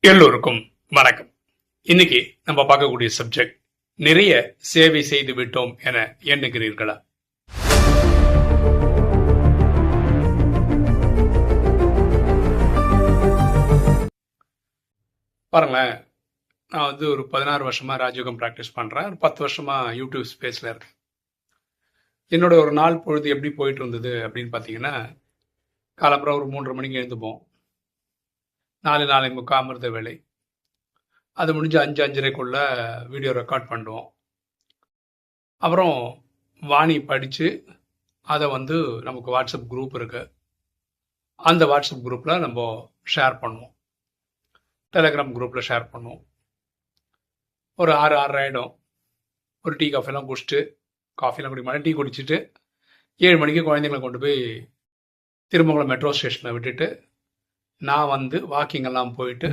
எல்லோருக்கும் வணக்கம். இன்னைக்கு நம்ம பார்க்கக்கூடிய சப்ஜெக்ட், நிறைய சேவை செய்து விட்டோம் என எண்ணுகிறீர்களா? பாருங்களேன், நான் ஒரு 16 வருஷமா ராஜயோகம் பிராக்டிஸ் பண்றேன். ஒரு 10 வருஷமா யூடியூப் ஸ்பேஸ்ல இருக்கேன். என்னோட ஒரு நாள் பொழுது எப்படி போயிட்டு இருந்தது அப்படின்னு பார்த்தீங்கன்னா, காலம்புறம் ஒரு 3:30 மணிக்கு எழுந்துப்போம். 4:45 அமிர்த வேலை. அது முடிஞ்சு 5:30க்குள்ள வீடியோ ரெக்கார்ட் பண்ணுவோம். அப்புறம் வாணி படித்து அதை நமக்கு வாட்ஸ்அப் குரூப் இருக்கு. அந்த வாட்ஸ்அப் குரூப்பில் நம்ம ஷேர் பண்ணுவோம். டெலிகிராம் குரூப்பில் ஷேர் பண்ணுவோம். ஒரு 6:30 ஆகிடும். ஒரு டீ காஃபிலாம் குடிச்சிட்டு, காஃபிலாம் குடிக்க மாட்டேன், டீ குடிச்சிட்டு 7 மணிக்கு குழந்தைங்களை கொண்டு போய் திருமங்கலம் மெட்ரோ ஸ்டேஷனில் விட்டுட்டு நான் வாக்கிங் எல்லாம் போயிட்டு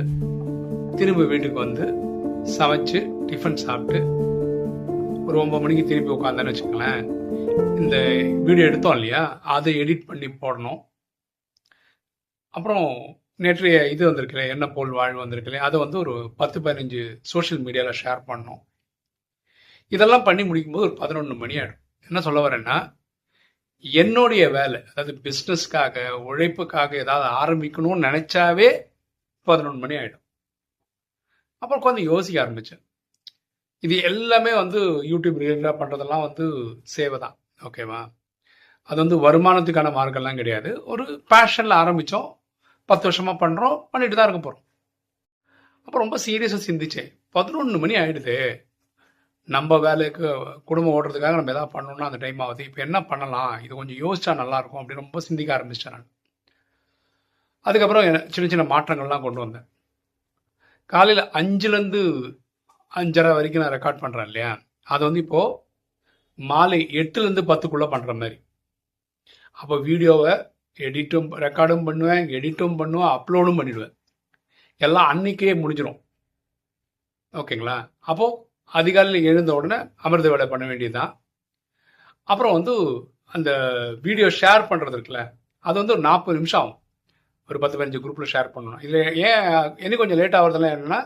திரும்ப வீட்டுக்கு சமைச்சு டிஃபன் சாப்பிட்டு ஒரு 9 மணிக்கு திருப்பி உட்காந்தேன்னு வச்சுக்கோங்களேன். இந்த வீடியோ எடுத்தோம் இல்லையா, அதை எடிட் பண்ணி போடணும். அப்புறம் நேற்றைய இது வந்திருக்கல, என்ன போல் வாழ்வு வந்திருக்கல, அதை ஒரு 10-15 சோஷியல் மீடியாவில் ஷேர் பண்ணோம். இதெல்லாம் பண்ணி முடிக்கும்போது ஒரு 11 மணி ஆகிடும். என்ன சொல்ல வரேன்னா, என்னுடைய வேலை, அதாவது பிஸ்னஸ்க்காக உழைப்புக்காக ஏதாவது ஆரம்பிக்கணும்னு நினைச்சாவே 11 மணி ஆகிடும். அப்புறம் கொஞ்சம் யோசிக்க ஆரம்பித்தேன். இது எல்லாமே யூடியூப் ரிலேட்டடாக பண்ணுறதெல்லாம் சேவை தான், ஓகேவா? அது வருமானத்துக்கான மார்க்கெல்லாம் கிடையாது. ஒரு பேஷனில் ஆரம்பித்தோம், 10 வருஷமாக பண்ணுறோம், பண்ணிட்டு தான் இருக்க போகிறோம். அப்போ ரொம்ப சீரியஸாக சிந்திச்சேன். 11 மணி ஆகிடுது, நம்ம வேலைக்கு குடும்பம் ஓடுறதுக்காக நம்ம எதாவது பண்ணணும்னா அந்த டைம் ஆகுது. இப்போ என்ன பண்ணலாம், இது கொஞ்சம் யோசிச்சா நல்லாயிருக்கும் அப்படின்னு ரொம்ப சிந்திக்க ஆரம்பிச்சிட்டேன் நான். அதுக்கப்புறம் சின்ன சின்ன மாற்றங்கள்லாம் கொண்டு வந்தேன். காலையில் 5லேருந்து 5:30 வரைக்கும் நான் ரெக்கார்ட் பண்ணுறேன் இல்லையா, அது இப்போது மாலை 8லேருந்து 10க்குள்ளே பண்ணுற மாதிரி. அப்போ வீடியோவை ரெக்கார்டும் பண்ணுவேன், எடிட்டும் பண்ணுவேன், அப்லோடும் பண்ணிவிடுவேன். எல்லாம் அன்றைக்கே முடிஞ்சிடும், ஓகேங்களா? அப்போது அதிகாலையில் எழுந்த உடனே அமிர்த வேலை பண்ண வேண்டியதுதான். அப்புறம் அந்த வீடியோ ஷேர் பண்ணுறது இருக்குல்ல, அது ஒரு 40 நிமிஷம் ஆகும். ஒரு 10-15 குரூப்பில் ஷேர் பண்ணணும். இதில் ஏன் இன்னும் கொஞ்சம் லேட் ஆகிறதுலாம் என்னென்னா,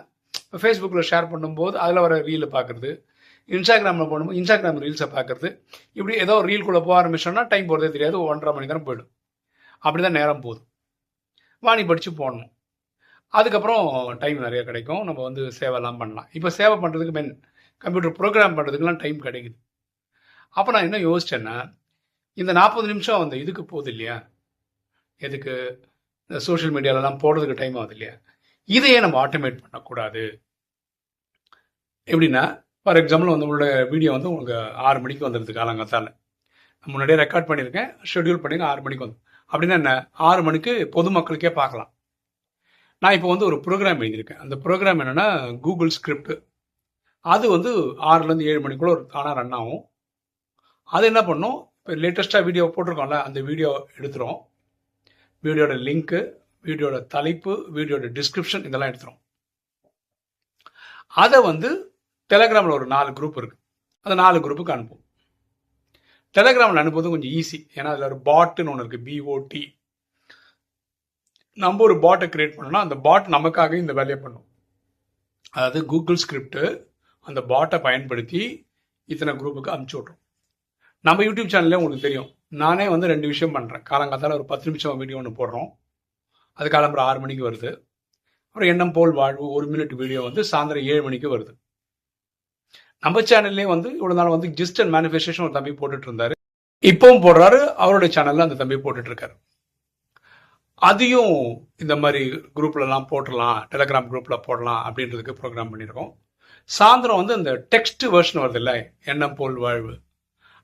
ஃபேஸ்புக்கில் ஷேர் பண்ணும்போது அதில் வர ரீலை பார்க்குறது, இன்ஸ்டாகிராமில் பண்ணும்போது இன்ஸ்டாகிராம் ரீல்ஸை பார்க்குறது, இப்படி ஏதோ ஒரு ரீல்குள்ளே போக ஆரம்பிச்சோன்னா டைம் போகிறதே தெரியாது. 1:30 மணி நேரம் போயிடும். அப்படி தான் நேரம் போகுது. வாணி படித்து போடணும். அதுக்கப்புறம் டைம் நிறைய கிடைக்கும், நம்ம சேவைலாம் பண்ணலாம். இப்போ சேவை பண்ணுறதுக்கு கம்ப்யூட்டர் ப்ரோக்ராம் பண்ணுறதுக்கெலாம் டைம் கிடைக்குது. அப்போ நான் என்ன யோசிச்சேன்னா, இந்த 40 நிமிஷம் இதுக்கு போகுது இல்லையா, எதுக்கு இந்த சோஷியல் மீடியாலலாம் போடுறதுக்கு டைம் ஆகுது இல்லையா, இதையே நம்ம ஆட்டோமேட் பண்ணக்கூடாது. எப்படின்னா, ஃபார் எக்ஸாம்பிள் உங்களோட வீடியோ உங்களுக்கு 6 மணிக்கு வந்துடுது காலங்காத்தால். நான் முன்னாடியே ரெக்கார்ட் பண்ணியிருக்கேன், ஷெட்யூல் பண்ணிங்க 6 மணிக்கு அப்படின்னா என்ன, 6 மணிக்கு பொதுமக்களுக்கே பார்க்கலாம். நான் இப்போ ஒரு ப்ரோக்ராம் எழுதியிருக்கேன். அந்த ப்ரோக்ராம் என்னென்னா கூகுள் ஸ்கிரிப்ட். அது 6லேருந்து 7 மணிக்குள்ளே ஒரு தானாக ரன் ஆகும். அது என்ன பண்ணும், இப்போ லேட்டஸ்ட்டாக வீடியோ போட்டிருக்கோம்ல, அந்த வீடியோ எடுத்துரும். வீடியோட லிங்க்கு, வீடியோட தலைப்பு, வீடியோட டிஸ்கிரிப்ஷன் இதெல்லாம் எடுத்துரும். அதை டெலிகிராமில் ஒரு 4 குரூப் இருக்குது, அந்த 4 குரூப்புக்கு அனுப்பும். டெலிகிராமில் அனுப்புவது கொஞ்சம் ஈஸி, ஏன்னா அதில் ஒரு பாட்டுன்னு ஒன்று இருக்குது, BOT. நம்ம ஒரு பாட்டை கிரியேட் பண்ணோம்னா அந்த பாட் நமக்காக இந்த வேலையை பண்ணும். அதாவது கூகுள் ஸ்கிரிப்ட் அந்த பாட்டை பயன்படுத்தி இத்தனை குரூப்புக்கு அனுப்பிச்சி விட்றோம். நம்ம யூடியூப் சேனல்லே உங்களுக்கு தெரியும், நானே 2 விஷயம் பண்ணுறேன். காலங்காத்தால் ஒரு 10 நிமிஷம் வீடியோ ஒன்று போடுறோம், அது காலம்புறம் 6 மணிக்கு வருது. அப்புறம் எண்ணம் போல் வாழ்வு 1 மினிட் வீடியோ சாயந்தரம் 7 மணிக்கு வருது. நம்ம சேனல்லே இவ்வளோ நாள் ஜஸ்ட் அண்ட் மேனிஃபெஸ்டேஷன் ஒரு தம்பி போட்டுட்டு இருந்தாரு, இப்பவும் போடுறாரு. அவருடைய சேனலில் அந்த தம்பி போட்டுட்டு இருக்காரு. அதையும் இந்த மாதிரி குரூப்லலாம் போட்டுடலாம், டெலிகிராம் குரூப்பில் போடலாம் அப்படின்றதுக்கு ப்ரோக்ராம் பண்ணியிருக்கோம். சாயந்தரம் இந்த டெக்ஸ்ட் வெர்ஷன் வருது இல்லை, எண்ணம் போல் வாழ்வு,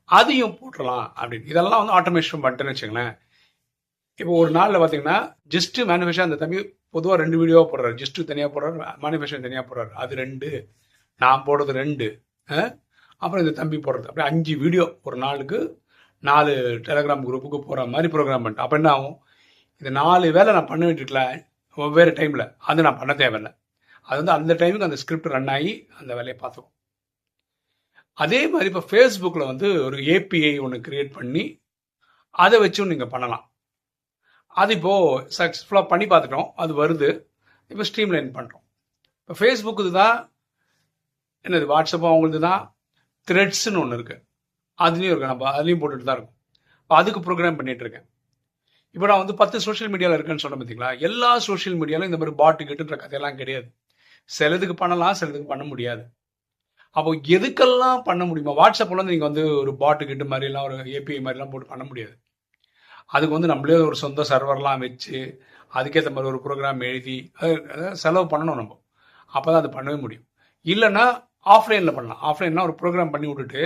அதையும் போட்டுடலாம் அப்படின்னு. இதெல்லாம் ஆட்டோமேஷன் பண்ணிட்டேன்னு வச்சுங்களேன். இப்போ ஒரு நாளில் பார்த்தீங்கன்னா ஜஸ்ட் மேனிஃபெஸ்டேஷன் அந்த தம்பி பொதுவாக 2 வீடியோவாக போடுறாரு. ஜஸ்ட்டு தனியாக போடுறாரு, மேனிஃபெஸ்டேஷன் தனியாக போடுறாரு. அது 2, நான் போடுறது 2, அப்புறம் இந்த தம்பி போடுறது, அப்படியே 5 வீடியோ ஒரு நாளுக்கு 4 டெலிகிராம் குரூப்புக்கு போகிற மாதிரி ப்ரோக்ராம் பண்ணிட்டேன். அப்போ என்ன ஆகும், இந்த 4 வேலை நான் பண்ண வேண்டியிருக்கல வெவ்வேறு டைமில், அது நான் பண்ண தேவையில்லை. அது அந்த டைமுக்கு அந்த ஸ்கிரிப்ட் ரன் ஆகி அந்த வேலையை பார்த்துக்கும். அதே மாதிரி இப்போ ஃபேஸ்புக்கில் ஒரு API ஒன்று கிரியேட் பண்ணி அதை வச்சும் நீங்கள் பண்ணலாம். அது இப்போது சக்ஸஸ்ஃபுல்லாக பண்ணி பார்த்துட்டோம், அது வருது. இப்போ ஸ்ட்ரீம்லைன் பண்ணுறோம். இப்போ ஃபேஸ்புக்கு தான் என்னது, வாட்ஸ்அப் அவங்களுக்கு தான் த்ரெட்ஸ்ன்னு ஒன்று இருக்குது, அதுலேயும் இருக்கு, நம்ம அதுலேயும் போட்டுட்டு தான் இருக்கும். இப்போ அதுக்கு ப்ரோக்ராம் பண்ணிட்டு இருக்கேன். இப்போ நான் வந்து 10 சோஷியல் மீடியாவில் இருக்குன்னு சொன்னேன் பார்த்தீங்களா, எல்லா சோஷியல் மீடியாலும் இந்த மாதிரி பாட்டு கிட்டுன்ற கதையெல்லாம் கிடையாது. சிலதுக்கு பண்ணலாம், சிலதுக்கு பண்ண முடியாது. அப்போ எதுக்கெல்லாம் பண்ண முடியுமா, வாட்ஸ்அப்பில் வந்து நீங்கள் வந்து ஒரு பாட்டு கிட்டு மாதிரிலாம் ஒரு ஏபிஐ மாதிரிலாம் போட்டு பண்ண முடியாது. அதுக்கு வந்து நம்மளே ஒரு சொந்த சர்வர்லாம் வச்சு அதுக்கேற்ற மாதிரி ஒரு ப்ரோக்ராம் எழுதி அதை செலவு பண்ணணும் நம்ம. அப்போ தான் அது பண்ணவே முடியும். இல்லைன்னா ஆஃப்லைனில் பண்ணலாம். ஆஃப்லைன்னா ஒரு ப்ரோக்ராம் பண்ணி விட்டுட்டு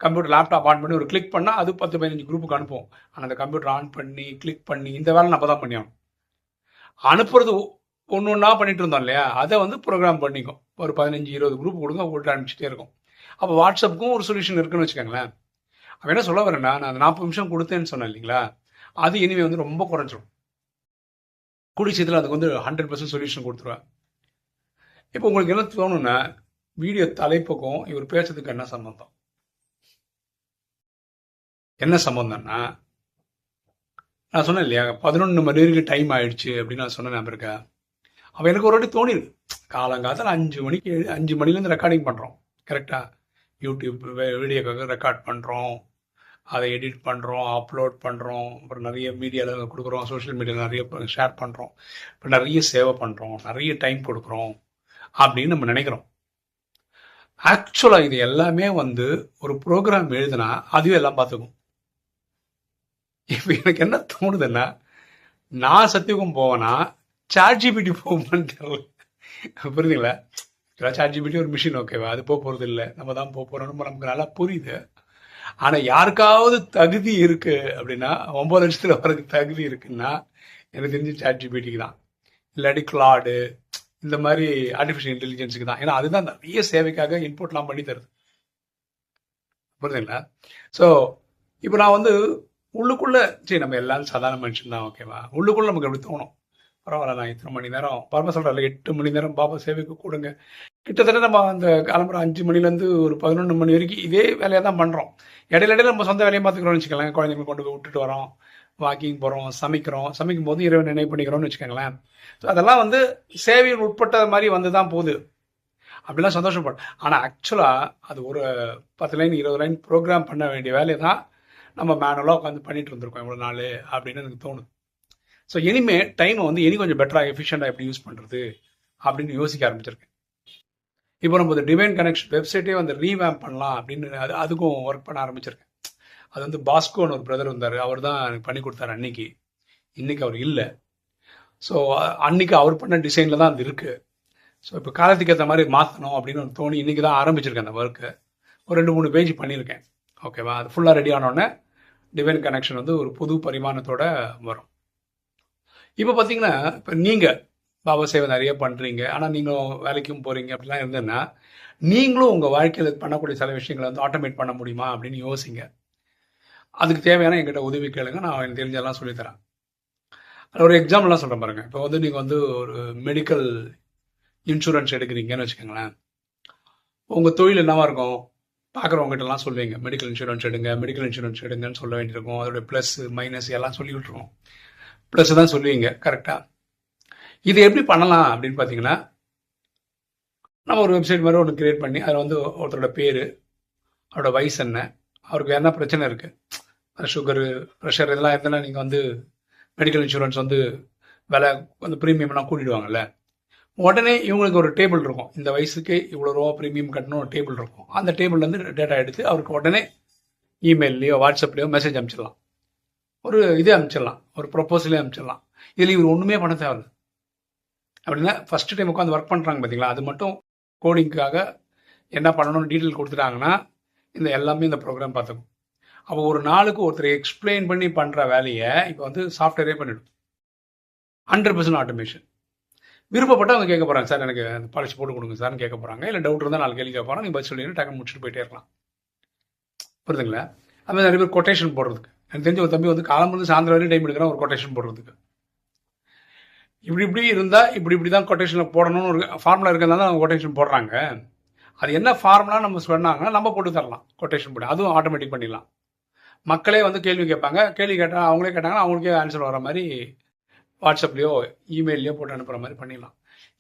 கம்ப்யூட்டர் லேப்டாப் ஆன் பண்ணி ஒரு கிளிக் பண்ணால் அது 10-15 குரூப்புக்கு அனுப்புவோம். ஆனால் அந்த கம்ப்யூட்டர் ஆன் பண்ணி கிளிக் பண்ணி இந்த வேலை நம்ம தான் பண்ணியாகணும். அனுப்புறது ஒன்று ஒன்றா பண்ணிட்டு இருந்தோம் இல்லையா, அதை வந்து ப்ரோக்ராம் பண்ணிக்கும். ஒரு 15-20 குரூப் கொடுங்க, போட்டு அனுப்பிச்சிட்டே இருக்கும். அப்போ வாட்ஸ்அப்புக்கும் ஒரு சொல்யூஷன் இருக்குன்னு வச்சுக்கோங்களேன். அவன் என்ன சொல்ல வரேன்னா, நான் அந்த 40 நிமிஷம் கொடுத்தேன்னு சொன்னேன் இல்லைங்களா, அது இனிமே வந்து ரொம்ப குறைஞ்சிரும். குடிச்சதில் அதுக்கு வந்து 100% சொல்யூஷன் கொடுத்துருவேன். இப்போ உங்களுக்கு என்ன தோணுன்னா, வீடியோ தலைப்புக்கும் இவர் பேசுறதுக்கு என்ன சம்பந்தம்? என்ன சம்பந்தம்னா, நான் சொன்னேன் இல்லையா 11 மணி வரைக்கும் டைம் ஆயிடுச்சு அப்படின்னு நான் சொன்னேன் ஞாபகம் இருக்கா? அவன் எனக்கு ஒரு வாட்டி தோணிருக்கு, காலங்காலத்தில் 5 மணிலேருந்து ரெக்கார்டிங் பண்ணுறோம் கரெக்டாக, யூடியூப் வீடியோக்காக ரெக்கார்ட் பண்ணுறோம், அதை எடிட் பண்ணுறோம், அப்லோட் பண்ணுறோம், அப்புறம் நிறைய மீடியாவில் கொடுக்குறோம், சோஷியல் மீடியாவில் நிறைய ஷேர் பண்ணுறோம், இப்போ நிறைய சேவை பண்ணுறோம், நிறைய டைம் கொடுக்குறோம் அப்படின்னு நம்ம நினைக்கிறோம். ஆக்சுவலாக இது எல்லாமே வந்து ஒரு ப்ரோக்ராம் எழுதுனா அதுவே எல்லாம் பார்த்துக்கும். இப்போ எனக்கு என்ன தோணுதுன்னா, நான் சத்தியகம் போவேன்னா சாட்ஜிபிடி போகுமான்னு தெரியல. புரியுதுங்களா? சாட்ஜிபிடி ஒரு மிஷின், ஓகேவா, அது போக போகிறது இல்லை, நம்ம தான் போக போகிறோம், நமக்கு நல்லா புரியுது. ஆனால் யாருக்காவது தகுதி இருக்கு அப்படின்னா, 9 லட்சத்தில் வரதுக்கு தகுதி இருக்குன்னா எனக்கு தெரிஞ்சு சாட்ஜிபிடிக்கு தான், இல்லாட்டி கிளாடு, இந்த மாதிரி ஆர்டிஃபிஷியல் இன்டெலிஜென்ஸுக்கு தான். ஏன்னா அதுதான் நிறைய சேவைக்காக இன்புட்லாம் பண்ணி தருது. புரியுதுங்களா? ஸோ இப்போ நான் வந்து உள்ளுக்குள்ளே, சரி நம்ம எல்லாரும் சாதாரண மனுஷன் தான், ஓகேவா, உள்ளுக்குள்ளே நமக்கு எப்படி தோணும், பரவாயில்ல நான் இத்தனை மணி நேரம் பரம சொல்கிறேன் 8 மணி நேரம் பாபா சேவைக்கு கொடுங்க. கிட்டத்தட்ட நம்ம அந்த கிளம்புற 5 மணிலேருந்து ஒரு 11 மணி வரைக்கும் இதே வேலையை தான் பண்ணுறோம். இடையில நம்ம சொந்த வேலையை பார்த்துக்கிறோம்னு வச்சுக்கலாம். குழந்தைங்களை கொண்டு போய் விட்டுட்டு வரோம், வாக்கிங் போகிறோம், சமைக்கும் போது இறைவன் நினைவு பண்ணிக்கிறோம்னு வச்சுக்கோங்களேன். ஸோ அதெல்லாம் வந்து சேவையில் உட்பட்ட மாதிரி வந்து தான் போகுது, அப்படிலாம் சந்தோஷப்படும். ஆனால் ஆக்சுவலாக அது ஒரு 10 லைன் 20 லைன் ப்ரோக்ராம் பண்ண வேண்டிய வேலையை தான் நம்ம மேனுவலாக உட்காந்து பண்ணிட்டு இருந்திருக்கோம் இவ்வளோ நாள் அப்படின்னு எனக்கு தோணுது. ஸோ இனிமேல் டைமை வந்து இனி கொஞ்சம் பெட்டராக எஃபிஷியண்டாக எப்படி யூஸ் பண்ணுறது அப்படின்னு யோசிக்க ஆரம்பிச்சிருக்கேன். இப்போ நம்ம இந்த டிவைன் கனெக்ஷன் வெப்சைட்டே வந்து ரீவேம் பண்ணலாம் அப்படின்னு அதுக்கும் ஒர்க் பண்ண ஆரம்பிச்சிருக்கேன். அது வந்து பாஸ்கோன்னு ஒரு பிரதர் வந்தார், அவர் தான் எனக்கு பண்ணி கொடுத்தாரு அன்னைக்கு. இன்னைக்கு அவர் இல்லை. ஸோ அன்னைக்கு அவர் பண்ண டிசைனில் தான் அது இருக்குது. ஸோ இப்போ காலத்துக்கு ஏற்ற மாதிரி மாற்றணும் அப்படின்னு ஒரு தோணி இன்றைக்கி தான் ஆரம்பிச்சிருக்கேன் அந்த ஒர்க்கு. ஒரு 2-3 பேஜ் பண்ணியிருக்கேன், ஓகேவா. அது ஃபுல்லாக ரெடி ஆனோடனே டிவைன் கனெக்ஷன் வந்து ஒரு புது பரிமாணத்தோட வரும். இப்போ பார்த்தீங்கன்னா, இப்போ நீங்கள் பாபா சேவை நிறைய பண்ணுறீங்க, ஆனால் நீங்களும் வேலைக்கும் போகிறீங்க அப்படிலாம் இருந்ததுன்னா, நீங்களும் உங்கள் வாழ்க்கையில் பண்ணக்கூடிய சில விஷயங்களை வந்து ஆட்டோமேட் பண்ண முடியுமா அப்படின்னு யோசிங்க. அதுக்கு தேவையான எங்கிட்ட உதவி கேளுங்க, நான் எனக்கு தெரிஞ்செல்லாம் சொல்லித்தரேன். ஒரு எக்ஸாம்பிள்லாம் சொல்கிறேன் பாருங்கள். இப்போ வந்து நீங்கள் வந்து ஒரு மெடிக்கல் இன்சூரன்ஸ் எடுக்கிறீங்கன்னு வச்சுக்கோங்களேன். உங்கள் தொழில் என்னவா இருக்கும், பார்க்குறவங்ககிட்டலாம் சொல்லுவீங்க மெடிக்கல் இன்சூரன்ஸ் எடுங்கன்னு சொல்ல வேண்டியிருக்கும். அதோடைய ப்ளஸ் மைனஸ் எல்லாம் சொல்லி விட்டுருவோம். ப்ளஸ் தான் சொல்லுவீங்க கரெக்டாக. இது எப்படி பண்ணலாம் அப்படின்னு பார்த்தீங்கன்னா, நம்ம ஒரு வெப்சைட் மாதிரி ஒன்று கிரியேட் பண்ணி அதில் வந்து ஒருத்தரோட பேர், அவரோட வயசு என்ன, அவருக்கு என்ன பிரச்சனை இருக்குது, சுகரு, ப்ரெஷர் இதெல்லாம் இருந்தாலும் நீங்கள் வந்து மெடிக்கல் இன்சூரன்ஸ் வந்து விலை வந்து ப்ரீமியம்லாம் கூட்டிடுவாங்கல்ல, உடனே இவங்களுக்கு ஒரு டேபிள் இருக்கும், இந்த வயசுக்கு இவ்வளோ ரூபா ப்ரீமியம் கட்டணும் ஒரு டேபிள் இருக்கும். அந்த டேபிள்லேருந்து டேட்டா எடுத்து அவருக்கு உடனே இமெயிலையோ வாட்ஸ்அப்லேயோ மெசேஜ் அனுப்பிச்சிடலாம், ஒரு இதே அனுப்பிச்சிடலாம், ஒரு ப்ரொப்போசலே அனுப்பிச்சிடலாம். இதில் இவர் ஒன்றுமே பண்ண தேவையில்லை. அப்படின்னா ஃபஸ்ட்டு டைம் உட்காந்து ஒர்க் பண்ணுறாங்க பார்த்தீங்களா, அது மட்டும் கோடிங்காக என்ன பண்ணணும்னு டீட்டெயில் கொடுத்துட்டாங்கன்னா இந்த எல்லாமே இந்த ப்ரோக்ராம் பார்த்துக்கும். அப்போ ஒரு நாளுக்கு ஒருத்தர் எக்ஸ்பிளைன் பண்ணி பண்ணுற வேலையை இப்போ வந்து சாஃப்ட்வேரே பண்ணிடும். 100% ஆட்டோமேஷன். விருப்பப்பட்டு அவங்க கேட்க போகிறாங்க, சார் எனக்கு அந்த பாலிசி போட்டு கொடுங்க சார்னு கேட்க போகிறாங்க. இல்லை டவுட் இருந்தால் 4 கேள்வி கேட்க போகிறாங்க, நீங்கள் பதில் சொல்லி டக்குன்னு முடிச்சுட்டு போயிட்டே இருக்கலாம். புரியுதுங்களா? அதுமாதிரி நிறைய பேர் கொட்டேஷன் போடுறதுக்கு, எனக்கு தெரிஞ்ச ஒரு தம்பி வந்து காலம்பு சாயந்தரம் வரையும் டைம் எடுக்கிறேன் ஒரு கொட்டேஷன் போடுறதுக்கு. இப்படி இருந்தால் இப்படி தான் கொட்டேஷனில் போடணும்னு ஒரு ஃபார்முலா இருக்கிறதா தான் அவங்க கொட்டேஷன் போடுறாங்க. அது என்ன ஃபார்முலா நம்ம சொன்னாங்கன்னா நம்ம போட்டு தரலாம், கொட்டேஷன் போட்டு அதுவும் ஆட்டோமேட்டிக் பண்ணிடலாம். மக்களே வந்து கேள்வி கேட்பாங்க, கேள்வி கேட்டால் அவங்களே கேட்டாங்கன்னா அவங்களுக்கே ஆன்சர் வர மாதிரி வாட்ஸ்அப்லேயோ இமெயிலையோ போட்டு அனுப்புகிற மாதிரி பண்ணிடலாம்.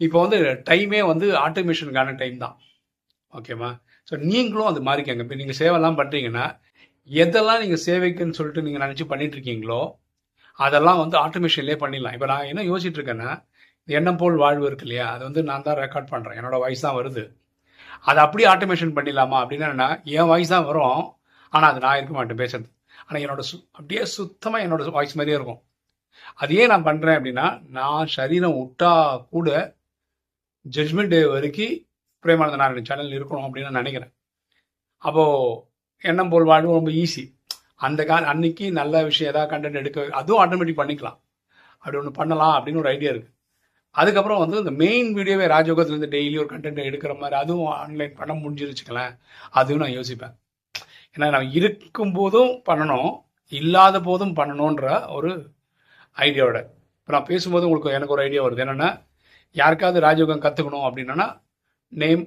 இப்போ வந்து டைமே வந்து ஆட்டோமேஷனுக்கான டைம் தான். ஓகேவா? ஸோ நீங்களும் அது மாறிக்கங்க. இப்போ நீங்கள் சேவைலாம் பண்ணுறீங்கன்னா, எதெல்லாம் நீங்கள் சேவைக்குன்னு சொல்லிட்டு நீங்கள் நினச்சி பண்ணிட்டு இருக்கீங்களோ அதெல்லாம் வந்து ஆட்டோமேஷன்லேயே பண்ணிடலாம். இப்போ நான் என்ன யோசிச்சுட்டு இருக்கேன்னா, எண்ணம் போல் வாழ்வு இருக்கு இல்லையா, அது வந்து நான் தான் ரெக்கார்ட் பண்ணுறேன், என்னோட வாய்ஸ் தான் வருது. அதை அப்படியே ஆட்டோமேஷன் பண்ணிடலாமா அப்படின்னா என்னன்னா, என் வாய்ஸ் தான் வரும், ஆனால் அது நான் இருக்க மாட்டேன் பேசுறது. ஆனால் என்னோட அப்படியே சுத்தமாக என்னோட வாய்ஸ் மாதிரியே இருக்கும். அது ஏன் நான் பண்ணுறேன் அப்படின்னா, நான் சரீரம் விட்டா கூட ஜட்மெண்ட் டே வரைக்கும் பிரேமானந்த நாராயணன் சேனல் இருக்கணும் அப்படின்னு நான் நினைக்கிறேன். அப்போது எண்ணம் போல் வாழ்வு ரொம்ப ஈஸி. அந்த அன்னைக்கு நல்ல விஷயம் ஏதாவது கண்டென்ட் எடுக்க அதுவும் ஆட்டோமேட்டிக் பண்ணிக்கலாம். அப்படி ஒன்று பண்ணலாம் அப்படின்னு ஒரு ஐடியா இருக்குது. அதுக்கப்புறம் வந்து இந்த மெயின் வீடியோவே ராஜயோகத்துலேருந்து டெய்லி ஒரு கண்டென்ட் எடுக்கிற மாதிரி அதுவும் ஆன்லைன் பண்ண முடிஞ்சிருச்சுக்கலாம். அதுவும் நான் யோசிப்பேன். ஏன்னா நான் இருக்கும்போதும் பண்ணணும், இல்லாத போதும் பண்ணணுன்ற ஒரு ஐடியாவோட இப்போ நான் பேசும்போது எனக்கு ஒரு ஐடியா வருது. என்னென்னா, யாருக்காவது ராஜயோகம் கற்றுக்கணும் அப்படின்னா நேம்,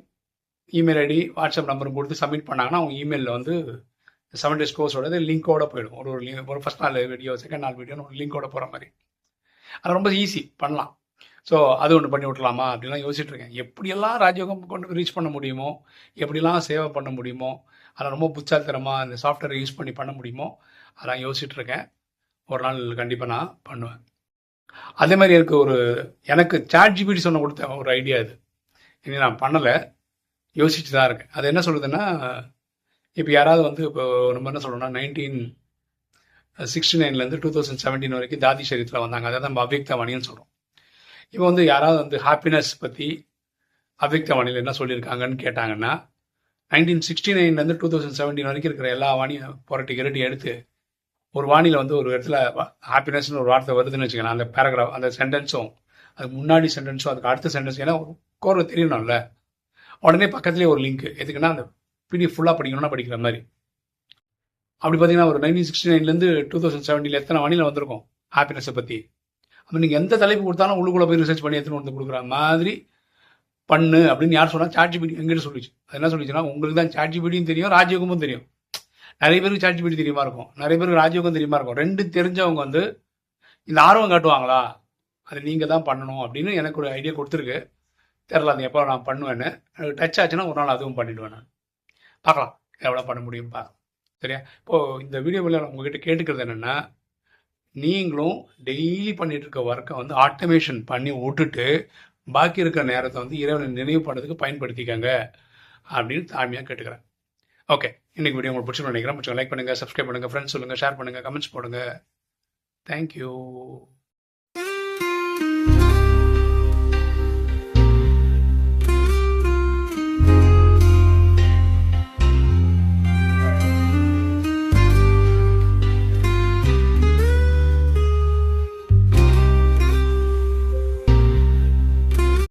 இமெயில் ஐடி, வாட்ஸ்அப் நம்பரும் கொடுத்து சப்மிட் பண்ணாங்கன்னா அவங்க இமெயிலில் வந்து 7 days கோர்ஸோட லிங்கோட போயிடும். ஒரு ஃபஸ்ட் நாள் வீடியோ, செகண்ட் நாள் வீடியோன்னு ஒரு லிங்கோட போகிற மாதிரி. அது ரொம்ப ஈஸி பண்ணலாம். ஸோ அது ஒன்று பண்ணி விட்றலாமா அப்படின்லாம் யோசிச்சுட்டு இருக்கேன். எப்படியெல்லாம் ராஜயோகம் கொண்டு ரீச் பண்ண முடியுமோ, எப்படிலாம் சேவை பண்ண முடியுமோ, அதெல்லாம் ரொம்ப புத்தாலித்தனமாக அந்த சாஃப்ட்வேரை யூஸ் பண்ணி பண்ண முடியுமோ அதெல்லாம் யோசிச்சுட்டு இருக்கேன். ஒரு நாள் கண்டிப்பாக நான் பண்ணுவேன். அதே மாதிரி எனக்கு ChatGPT சொன்ன கொடுத்த ஒரு ஐடியா இது. இனி நான் பண்ணலை, யோசிச்சு தான் இருக்கேன். அது என்ன சொல்லுதுன்னா, இப்போ யாராவது வந்து இப்போ நம்ம என்ன சொல்லணும்னா 1969 2017 வரைக்கும் தாதி சரீரத்தில் வந்தாங்க. அதை தான் நம்ம அவ்யக்தவாணின்னு சொல்கிறோம். இப்போ வந்து யாராவது வந்து ஹாப்பினஸ் பற்றி அவ்யக்தவாணியில் என்ன சொல்லியிருக்காங்கன்னு கேட்டாங்கன்னா 1969 2017 வரைக்கும் இருக்கிற எல்லா வாணியும் புரட்டி கிரட்டி எடுத்து ஒரு வாணியில் வந்து ஒரு இடத்துல ஹாப்பினஸ்னு ஒரு வார்த்தை வருதுன்னு வச்சுக்கலாம். அந்த பேராகிராஃப், அந்த சென்டென்ஸும் அதுக்கு முன்னாடி சென்டென்ஸும் அதுக்கு அடுத்த சென்டென்ஸ், ஏன்னா கோர்வை தெரியணும்ல, உடனே பக்கத்துலேயே ஒரு லிங்க் எதுக்குன்னா அந்த பிடிஎஃப் ஃபுல்லாக படிக்கணும்னா படிக்கிற மாதிரி. அப்படி பார்த்தீங்கன்னா ஒரு 1969 2017 எத்தனை வானிலை வந்திருக்கும் ஹாப்பினஸை பற்றி. அப்போ நீங்கள் எந்த தலைப்பு கொடுத்தாலும் உள்ளுக்குள்ளே போய் ரிசர்ச் பண்ணி எடுத்துன்னு வந்து கொடுக்குற மாதிரி பண்ணு அப்படின்னு யார் சொன்னால் ChatGPT எங்கிட்ட சொல்லிச்சு. அது என்ன சொல்லிச்சுன்னா, உங்களுக்கு தான் ChatGPTயும் தெரியும், ராஜயோகமும் தெரியும். நிறைய பேருக்கு ChatGPT தெரியுமா இருக்கும், நிறைய பேருக்கு ராஜயோகம் தெரியுமா இருக்கும். ரெண்டு தெரிஞ்சவங்க வந்து இந்த ஆர்வம் காட்டுவாங்களா, அது நீங்கள் தான் பண்ணணும் அப்படின்னு எனக்கு ஒரு ஐடியா கொடுத்துருக்கு. தெரில அது எப்போ நான் பண்ணுவேன்னு. டச் ஆச்சுன்னா ஒரு நாள் அதுவும் பண்ணிவிடுவேன். நான் பார்க்கலாம் எவ்வளோ பண்ண முடியும் பார்க்கலாம். சரியா? இப்போது இந்த வீடியோவில் நான் உங்ககிட்ட கேட்டுக்கிறது என்னென்னா, நீங்களும் டெய்லி பண்ணிட்டு இருக்க ஒர்க்கை வந்து ஆட்டோமேஷன் பண்ணி விட்டுட்டு பாக்கி இருக்கிற நேரத்தை வந்து இறைவனை நினைவு பண்ணுறதுக்கு பயன்படுத்திக்கங்க அப்படின்னு தாழ்மையாக கேட்டுக்கிறேன். ஓகே, இன்னைக்கு வீடியோ உங்களுக்கு பிடிச்சிருன்னு நினைக்கிறேன். லைக் பண்ணுங்கள், சப்ஸ்கிரைப் பண்ணுங்கள், ஃப்ரெண்ட்ஸ் சொல்லுங்கள், ஷேர் பண்ணுங்கள், கமெண்ட்ஸ் போடுங்க. தேங்க்யூ.